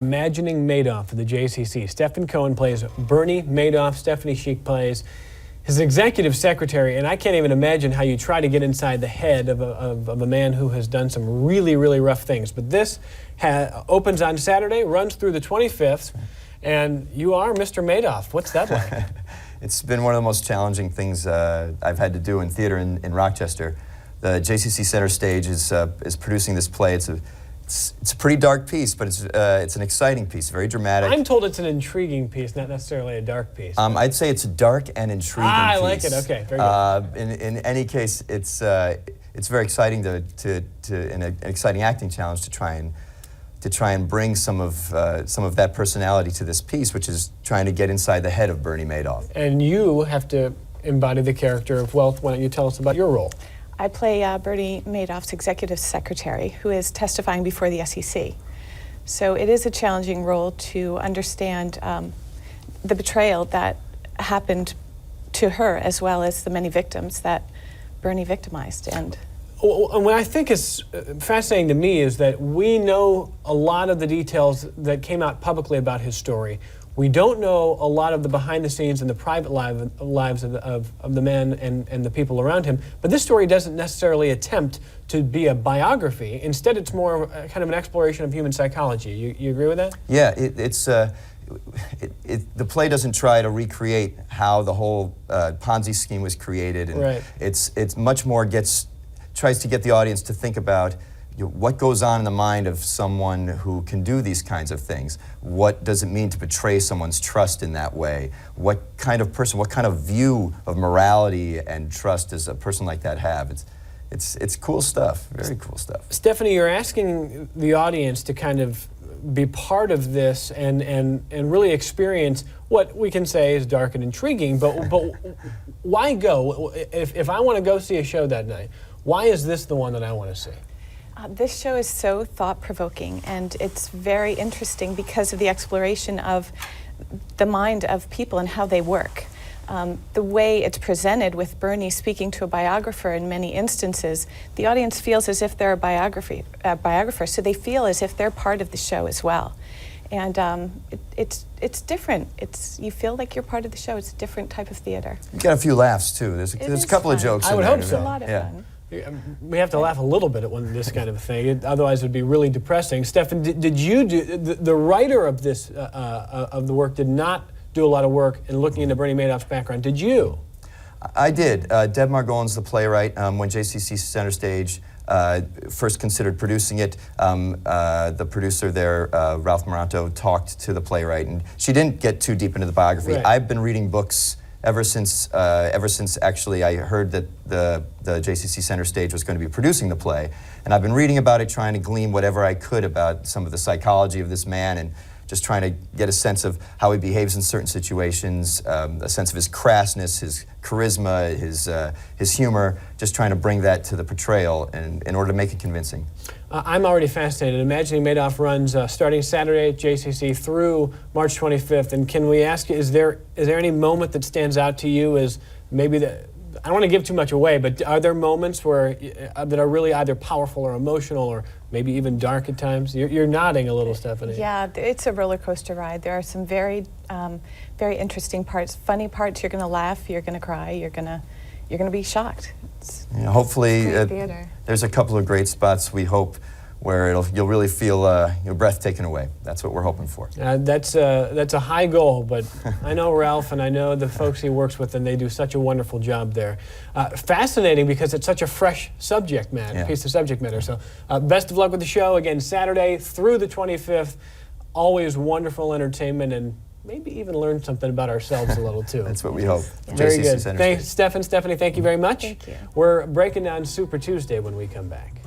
Imagining Madoff for the JCC. Stephen Cohen plays Bernie Madoff. Stephanie Sheik plays his executive secretary, and I can't even imagine how you try to get inside the head of a man who has done some really, really rough things. But this opens on Saturday, runs through the 25th, and you are Mr. Madoff. What's that like? It's been one of the most challenging things I've had to do in theater in Rochester. The JCC CenterStage is producing this play. It's a pretty dark piece, but it's an exciting piece, very dramatic. I'm told it's an intriguing piece, not necessarily a dark piece. I'd say it's a dark and intriguing piece. I like it. Okay, very good. In any case, it's very exciting an exciting acting challenge to try and bring some of that personality to this piece, which is trying to get inside the head of Bernie Madoff. And you have to embody the character of Wealth. Why don't you tell us about your role? I play Bernie Madoff's executive secretary, who is testifying before the SEC. So it is a challenging role to understand the betrayal that happened to her, as well as the many victims that Bernie victimized. And what I think is fascinating to me is that we know a lot of the details that came out publicly about his story. We don't know a lot of the behind the scenes and the private lives of the man and the people around him. But this story doesn't necessarily attempt to be a biography. Instead, it's more of kind of an exploration of human psychology. You agree with that? Yeah, the play doesn't try to recreate how the whole Ponzi scheme was created. And right. It's much more tries to get the audience to think about what goes on in the mind of someone who can do these kinds of things. What does it mean to betray someone's trust in that way? What kind of person, what kind of view of morality and trust does a person like that have? It's cool stuff, very cool stuff. Stephanie, you're asking the audience to kind of be part of this and really experience what we can say is dark and intriguing, but why go? If I want to go see a show that night, why is this the one that I want to see? This show is so thought-provoking, and it's very interesting because of the exploration of the mind of people and how they work. The way it's presented with Bernie speaking to a biographer in many instances, the audience feels as if they're a biographer, so they feel as if they're part of the show as well. And it's different. You feel like you're part of the show. It's a different type of theater. You got a few laughs too. There's a couple of jokes in there. I would hope so. It's a lot of fun. We have to laugh a little bit at this kind of thing. Otherwise, it would be really depressing. Stephen, did you do the writer of this of the work did not do a lot of work in looking into Bernie Madoff's background? Did you? I did. Deb Margolin's the playwright. When JCC CenterStage first considered producing it, the producer there, Ralph Moranto, talked to the playwright, and she didn't get too deep into the biography. Right. I've been reading books ever since actually I heard that the JCC CenterStage was going to be producing the play, and I've been reading about it, trying to glean whatever I could about some of the psychology of this man, and just trying to get a sense of how he behaves in certain situations, a sense of his crassness, his charisma, his humor, just trying to bring that to the portrayal in order to make it convincing. I'm already fascinated. Imagining Madoff runs starting Saturday at JCC through March 25th. And can we ask you, is there any moment that stands out to you as maybe I don't want to give too much away, but are there moments where that are really either powerful or emotional or maybe even dark at times? You're nodding a little, Stephanie. Yeah, it's a roller coaster ride. There are some very interesting parts, funny parts. You're going to laugh, you're going to cry, you're going to be shocked. Hopefully, theater. There's a couple of great spots, we hope, where you'll really feel your breath taken away. That's what we're hoping for. That's a high goal, but I know Ralph and I know the folks he works with, and they do such a wonderful job there. Fascinating because it's such a fresh subject matter, piece of subject matter. So best of luck with the show. Again, Saturday through the 25th. Always wonderful entertainment, and maybe even learn something about ourselves a little too. That's what we hope. Yeah. Very good. Thanks, Stephanie, thank you very much. Thank you. We're breaking down Super Tuesday when we come back.